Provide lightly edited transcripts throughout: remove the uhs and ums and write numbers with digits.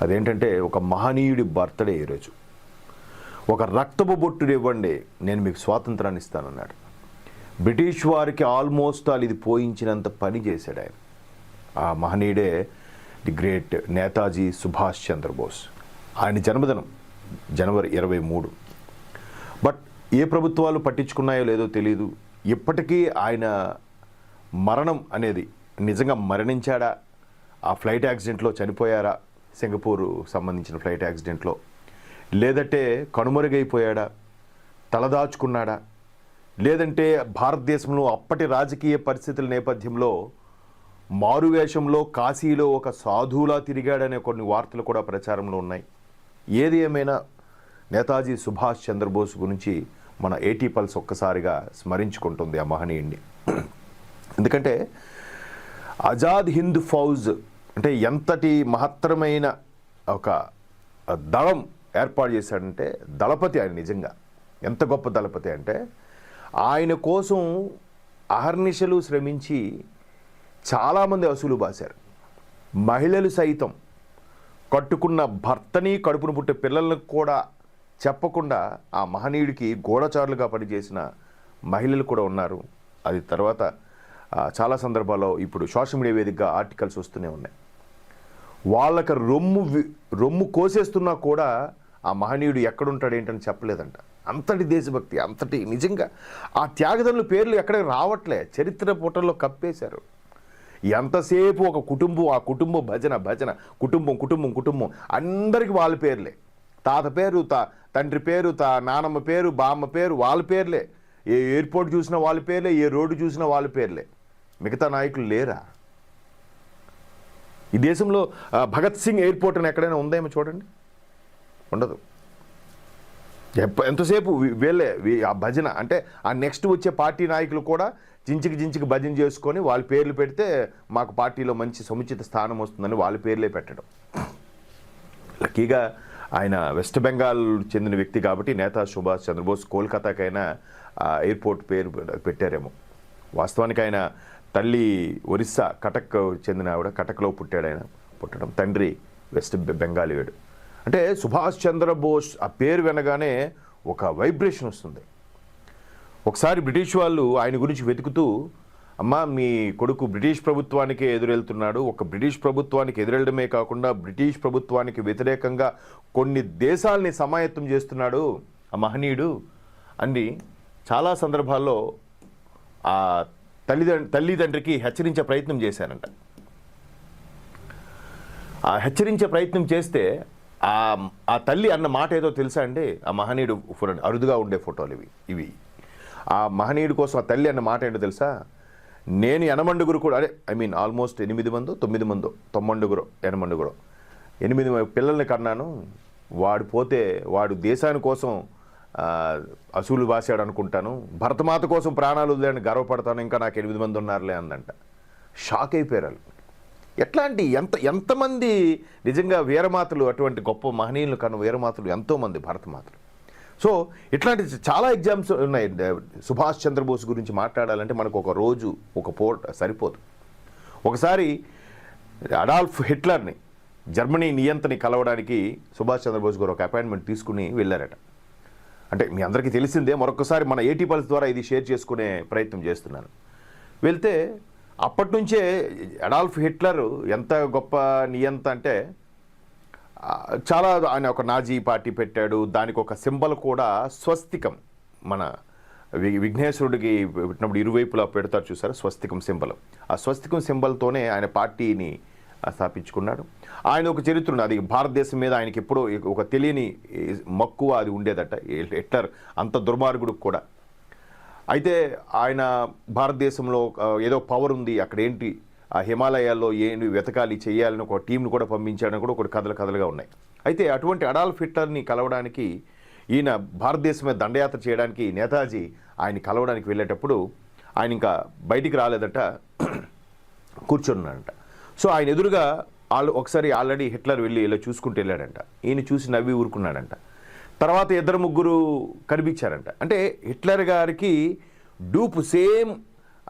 అదేంటంటే ఒక మహనీయుడి బర్త్డే ఈరోజు. ఒక రక్తపు బొట్టుడు ఇవ్వండి, నేను మీకు స్వాతంత్రాన్ని ఇస్తానన్నాడు. బ్రిటిష్ వారికి ఆల్మోస్ట్ ఇది పోయించినంత పని చేశాడు ఆయన. ఆ మహనీయుడే ది గ్రేట్ నేతాజీ సుభాష్ చంద్రబోస్. ఆయన జన్మదినం జనవరి 23. బట్ ఏ ప్రభుత్వాలు పట్టించుకున్నాయో లేదో తెలియదు. ఇప్పటికీ ఆయన మరణం అనేది నిజంగా మరణించాడా, ఆ ఫ్లైట్ యాక్సిడెంట్లో చనిపోయారా, సింగపూర్ సంబంధించిన ఫ్లైట్ యాక్సిడెంట్లో, లేదంటే కనుమరుగైపోయాడా, తలదాచుకున్నాడా, లేదంటే భారతదేశంలో అప్పటి రాజకీయ పరిస్థితుల నేపథ్యంలో మారువేషంలో కాశీలో ఒక సాధువులా తిరిగాడనే కొన్ని వార్తలు కూడా ప్రచారంలో ఉన్నాయి. ఏది ఏమైనా నేతాజీ సుభాష్ చంద్రబోస్ గురించి మన ఏటీ పల్స్ ఒక్కసారిగా స్మరించుకుంటుంది ఆ మహనీయుడిని. ఎందుకంటే ఆజాద్ హింద్ ఫౌజ్ అంటే ఎంతటి మహత్తరమైన ఒక దళం ఏర్పాటు చేశాడంటే, దళపతి ఆయన నిజంగా ఎంత గొప్ప దళపతి అంటే, ఆయన కోసం అహర్నిశలు శ్రమించి చాలామంది అసూలు బాశారు. మహిళలు సైతం కట్టుకున్న భర్తని, కడుపును పుట్టే పిల్లలను కూడా చెప్పకుండా ఆ మహనీయుడికి గూఢచారులుగా పనిచేసిన మహిళలు కూడా ఉన్నారు. అది తర్వాత చాలా సందర్భాల్లో ఇప్పుడు సోషల్ మీడియా వేదికగా ఆర్టికల్స్ వస్తూనే ఉన్నాయి. వాళ్ళకి రొమ్ము కోసేస్తున్నా కూడా ఆ మహనీయుడు ఎక్కడుంటాడు ఏంటని చెప్పలేదంట. అంతటి దేశభక్తి, అంతటి నిజంగా ఆ త్యాగదనుల పేర్లు ఎక్కడికి రావట్లే, చరిత్ర పుటల్లో కప్పేశారు. ఎంతసేపు ఒక కుటుంబం, ఆ కుటుంబం భజన కుటుంబం అందరికీ వాళ్ళ పేర్లే. తాత పేరు, తండ్రి పేరు, నానమ్మ పేరు, బామ్మ పేరు, వాళ్ళ పేర్లే. ఏ ఎయిర్పోర్ట్ చూసినా వాళ్ళ పేర్లే, ఏ రోడ్డు చూసినా వాళ్ళ పేర్లే. మిగతా నాయకులు లేరా? ఈ దేశంలో భగత్ సింగ్ ఎయిర్పోర్ట్ అని ఎక్కడైనా ఉందేమో చూడండి, ఉండదు. ఎంతసేపు వీళ్ళే ఆ భజన అంటే ఆ నెక్స్ట్ వచ్చే పార్టీ నాయకులు కూడా జించికి భజన చేసుకొని వాళ్ళ పేర్లు పెడితే మాకు పార్టీలో మంచి సముచిత స్థానం వస్తుందని వాళ్ళ పేర్లే పెట్టడం. లక్కీగా ఆయన వెస్ట్ బెంగాల్ చెందిన వ్యక్తి కాబట్టి నేతాజీ సుభాష్ చంద్రబోస్ కోల్కతాకైనా ఎయిర్పోర్ట్ పేరు పెట్టారేమో. వాస్తవానికి ఆయన తల్లి ఒరిస్సా కటక్ చెందిన ఆవిడ, కటక్లో పుట్టాడు ఆయన. పుట్టడం తండ్రి వెస్ట్ బెంగాలీయుడు. అంటే సుభాష్ చంద్రబోస్ ఆ పేరు వినగానే ఒక వైబ్రేషన్ వస్తుంది. ఒకసారి బ్రిటిష్ వాళ్ళు ఆయన గురించి వెతుకుతూ, అమ్మా మీ కొడుకు బ్రిటిష్ ప్రభుత్వానికి ఎదురెళ్తున్నాడు, ఒక బ్రిటిష్ ప్రభుత్వానికి ఎదురెళ్ళడమే కాకుండా బ్రిటిష్ ప్రభుత్వానికి వ్యతిరేకంగా కొన్ని దేశాలని సమాయత్తం చేస్తున్నాడు ఆ మహనీయుడు అని చాలా సందర్భాల్లో ఆ తల్లిదండ్రికి హెచ్చరించే ప్రయత్నం చేశారంట. ఆ హెచ్చరించే ప్రయత్నం చేస్తే ఆ తల్లి అన్న మాట ఏదో తెలుసా అండి? ఆ మహనీయుడు అరుదుగా ఉండే ఫోటోలు ఇవి. ఆ మహనీయుడి కోసం ఆ తల్లి అన్న మాట ఏంటో తెలుసా? నేను ఎనమండుగురు కూడా ఆల్మోస్ట్ 8 మందో 9 మందో 8 పిల్లల్ని కన్నాను. వాడు పోతే వాడు దేశాని కోసం అసూలు బాసాడు అనుకుంటాను, భరతమాత కోసం ప్రాణాలు వదిలేని గర్వపడతాను, ఇంకా నాకు 8 మంది ఉన్నారులే అందంట. షాక్ అయిపోయారు. ఎంతమంది నిజంగా వీరమాతలు, అటువంటి గొప్ప మహనీయులు కన్నా వీరమాతలు ఎంతోమంది భరతమాతలు. సో ఇట్లాంటి చాలా ఎగ్జామ్స్ ఉన్నాయి. సుభాష్ చంద్రబోస్ గురించి మాట్లాడాలంటే మనకు ఒక రోజు ఒక పూట సరిపోదు. ఒకసారి అడాల్ఫ్ హిట్లర్ని, జర్మనీ నియంతని కలవడానికి సుభాష్ చంద్రబోస్ గారు ఒక అపాయింట్మెంట్ తీసుకుని వెళ్ళారట. అంటే మీ అందరికీ తెలిసిందే, మరొకసారి మన ఏటీ పల్స్ ద్వారా ఇది షేర్ చేసుకునే ప్రయత్నం చేస్తున్నాను. వెళ్తే అప్పటి నుంచే అడాల్ఫ్ హిట్లర్ ఎంత గొప్ప నియంత అంటే, చాలా ఆయన ఒక నాజీ పార్టీ పెట్టాడు. దానికి ఒక సింబల్ కూడా స్వస్తికం. మన విఘ్నేశ్వరుడికి పెట్టినప్పుడు ఇరువైపులా పెడతారు చూసారా, స్వస్తికం సింబల్. ఆ స్వస్తికం సింబల్తోనే ఆయన పార్టీని స్థాపించుకున్నాడు. ఆయన ఒక చరిత్ర ఉంది, అది భారతదేశం మీద ఆయనకి ఎప్పుడో ఒక తెలియని మక్కువ అది ఉండేదట. హిట్లర్ అంత దుర్మార్గుడు కూడా. అయితే ఆయన భారతదేశంలో ఏదో పవర్ ఉంది, అక్కడ ఏంటి ఆ హిమాలయాల్లో ఏంటి వెతకాలి చేయాలని ఒక టీంను కూడా పంపించాడని కూడా ఒక కథలుగా ఉన్నాయి. అయితే అటువంటి అడాల్ఫ్ హిట్లర్ని కలవడానికి, ఈయన భారతదేశం మీద దండయాత్ర చేయడానికి నేతాజీ ఆయన కలవడానికి వెళ్ళేటప్పుడు ఆయన ఇంకా బయటికి రాలేదట, కూర్చున్నాడంట. సో ఆయన ఎదురుగా ఒకసారి ఆల్రెడీ హిట్లర్ వెళ్ళి ఇలా చూసుకుంటూ వెళ్ళాడంట. ఈయన చూసి నవ్వి ఊరుకున్నాడంట. తర్వాత 2 కనిపించారంట. అంటే హిట్లర్ గారికి డూప్ సేమ్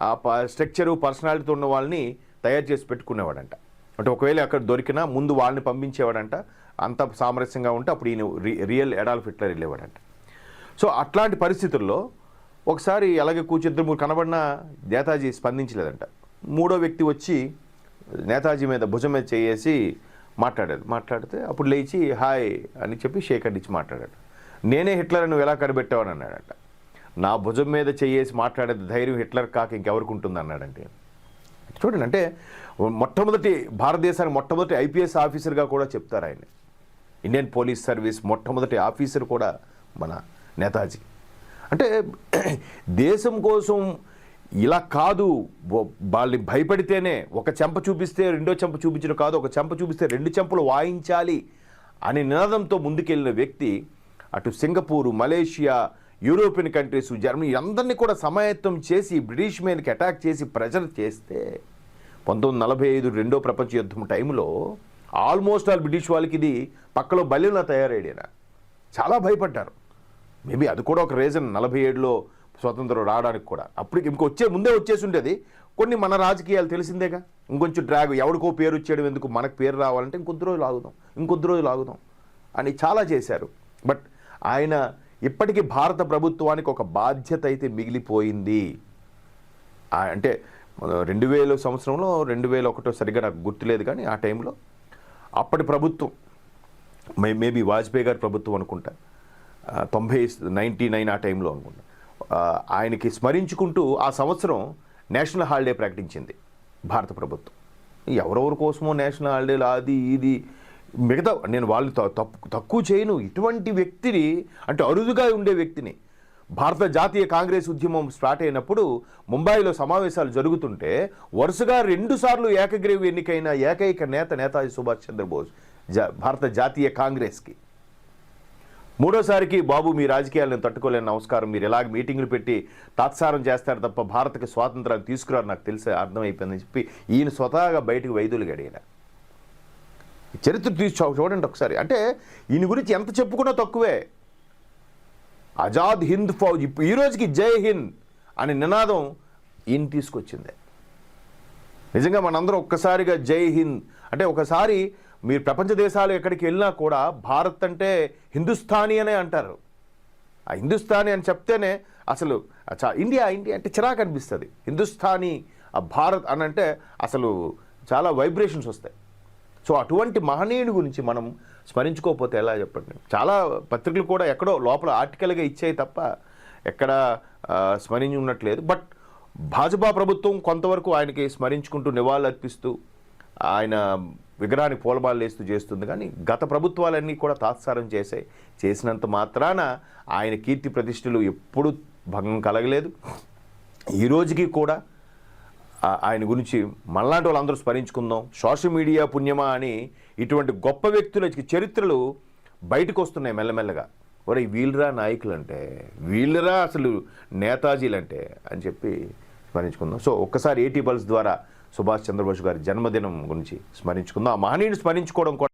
ఆ స్ట్రక్చరు పర్సనాలిటీతో ఉన్న వాళ్ళని తయారు చేసి పెట్టుకునేవాడంట. అంటే ఒకవేళ అక్కడ దొరికినా ముందు వాళ్ళని పంపించేవాడంట. అంత సామరస్యంగా ఉంటే అప్పుడు ఈయన రియల్ అడాల్ఫ్ హిట్లర్ వెళ్ళేవాడంట. సో అట్లాంటి పరిస్థితుల్లో ఒకసారి అలాగే కూర్చుద్దరు మూడు కనబడిన నేతాజీ స్పందించలేదంట. మూడో వ్యక్తి వచ్చి నేతాజీ మీద భుజం మీద చేసి మాట్లాడితే అప్పుడు లేచి హాయ్ అని చెప్పి షేక్ హ్యాండ్ ఇచ్చి మాట్లాడాడు. నేనే హిట్లర్ నువ్వు ఎలా కనిపెట్టావని అన్నాడంట. నా భుజం మీద చేసి మాట్లాడే ధైర్యం హిట్లర్ కాక ఇంకెవరికి ఉంటుంది అన్నాడంటే. చూడండి, అంటే భారతదేశానికి మొట్టమొదటి ఐపీఎస్ ఆఫీసర్గా కూడా చెప్తారు ఆయన. ఇండియన్ పోలీస్ సర్వీస్ మొట్టమొదటి ఆఫీసర్ కూడా మన నేతాజీ. అంటే దేశం కోసం ఇలా కాదు, వాళ్ళని భయపడితేనే ఒక చెంప చూపిస్తే రెండో చెంప చూపించడం కాదు, ఒక చెంప చూపిస్తే రెండు చెంపలు వాయించాలి అనే నినాదంతో ముందుకెళ్ళిన వ్యక్తి అటు Singapore, Malaysia, European countries, Germany అందరినీ కూడా సమాయత్తం చేసి బ్రిటిష్ మీదకి అటాక్ చేసి ప్రెజర్ చేస్తే 1945 రెండో ప్రపంచ యుద్ధం టైంలో ఆల్మోస్ట్ ఆల్ బ్రిటిష్ వాళ్ళకి ఇది పక్కలో బల్యంలా తయారయ్యాడు. చాలా భయపడ్డారు. మేబీ అది కూడా ఒక రీజన్ 47లో స్వతంత్రం రావడానికి కూడా. అప్పటికి ముందే వచ్చేసి ఉండేది. కొన్ని మన రాజకీయాలు తెలిసిందేగా, ఇంకొంచెం డ్రాగ్, ఎవడికో పేరు వచ్చేయడం ఎందుకు, మనకు పేరు రావాలంటే ఇంకొద్ది రోజులు ఆగుదాం అని చాలా చేశారు. బట్ ఆయన ఇప్పటికీ భారత ప్రభుత్వానికి ఒక బాధ్యత అయితే మిగిలిపోయింది. అంటే 2000 సంవత్సరంలో 2001 సరిగ్గా నాకు గుర్తులేదు, కానీ ఆ టైంలో అప్పటి ప్రభుత్వం మేబీ వాజ్పేయి గారి ప్రభుత్వం అనుకుంటా, 99 ఆ టైంలో అనుకుంటా, ఆయనకి స్మరించుకుంటూ ఆ సంవత్సరం నేషనల్ హాలిడే ప్రకటించింది భారత ప్రభుత్వం. ఎవరెవరి కోసమో నేషనల్ హాలిడేలు అది ఇది మిగతా, నేను వాళ్ళు తక్కువ చేయను. ఇటువంటి వ్యక్తిని, అంటే అరుదుగా ఉండే వ్యక్తిని, భారత జాతీయ కాంగ్రెస్ ఉద్యమం స్టార్ట్ అయినప్పుడు ముంబైలో సమావేశాలు జరుగుతుంటే వరుసగా 2 సార్లు ఏకగ్రీవ ఎన్నికైన ఏకైక నేతాజీ సుభాష్ చంద్రబోస్ భారత జాతీయ కాంగ్రెస్కి. మూడోసారికి బాబు మీ రాజకీయాలను తట్టుకోలేని, నమస్కారం, మీరు ఎలాగ మీటింగులు పెట్టి తాత్సారం చేస్తారు తప్ప భారతకి స్వాతంత్రాన్ని తీసుకురారు నాకు తెలిసి అర్థమైపోయిందని చెప్పి ఈయన స్వతహాగా బయటకు వైద్యులు గడిగిన చరిత్ర తీసి చూడండి ఒకసారి. అంటే ఈయన గురించి ఎంత చెప్పుకున్నా తక్కువే. ఆజాద్ హింద్ ఫౌజ్, ఈ రోజుకి జై హింద్ అనే నినాదం ఈయన తీసుకొచ్చిందే. నిజంగా మనందరం ఒక్కసారిగా జై హింద్ అంటే, ఒకసారి మీరు ప్రపంచ దేశాలు ఎక్కడికి వెళ్ళినా కూడా భారత్ అంటే హిందుస్థానీ అనే అంటారు. ఆ హిందుస్థానీ అని చెప్తేనే అసలు ఇండియా అంటే చిరాకు అనిపిస్తుంది. హిందుస్థానీ ఆ భారత్ అని అంటే అసలు చాలా వైబ్రేషన్స్ వస్తాయి. సో అటువంటి మహనీయుని గురించి మనం స్మరించుకోకపోతే ఎలా చెప్పండి. చాలా పత్రికలు కూడా ఎక్కడో లోపల ఆర్టికల్గా ఇచ్చాయి తప్ప ఎక్కడ స్మరించి ఉన్నట్లేదు. బట్ భాజపా ప్రభుత్వం కొంతవరకు ఆయనకి స్మరించుకుంటూ నివాళులు అర్పిస్తూ ఆయన విగ్రహానికి పూలబాలు వేస్తూ చేస్తుంది. కానీ గత ప్రభుత్వాలన్నీ కూడా తాత్సారం చేసినంత మాత్రాన ఆయన కీర్తి ప్రతిష్టలు ఎప్పుడూ భంగం కలగలేదు. ఈ రోజుకి కూడా ఆయన గురించి మనలాంటి వాళ్ళందరూ స్మరించుకుందాం. సోషల్ మీడియా పుణ్యమా అని ఇటువంటి గొప్ప వ్యక్తుల చరిత్రలు బయటకు వస్తున్నాయి మెల్లమెల్లగా. ఒరే వీళ్ళరా నాయకులు అంటే, వీళ్ళరా అసలు నేతాజీలంటే అని చెప్పి స్మరించుకుందాం. సో ఒక్కసారి ఏటీ పల్స్ ద్వారా సుభాష్ చంద్రబోస్ గారి జన్మదినం గురించి స్మరించుకుందాం. ఆ మహనీయుని స్మరించుకోవడం కూడా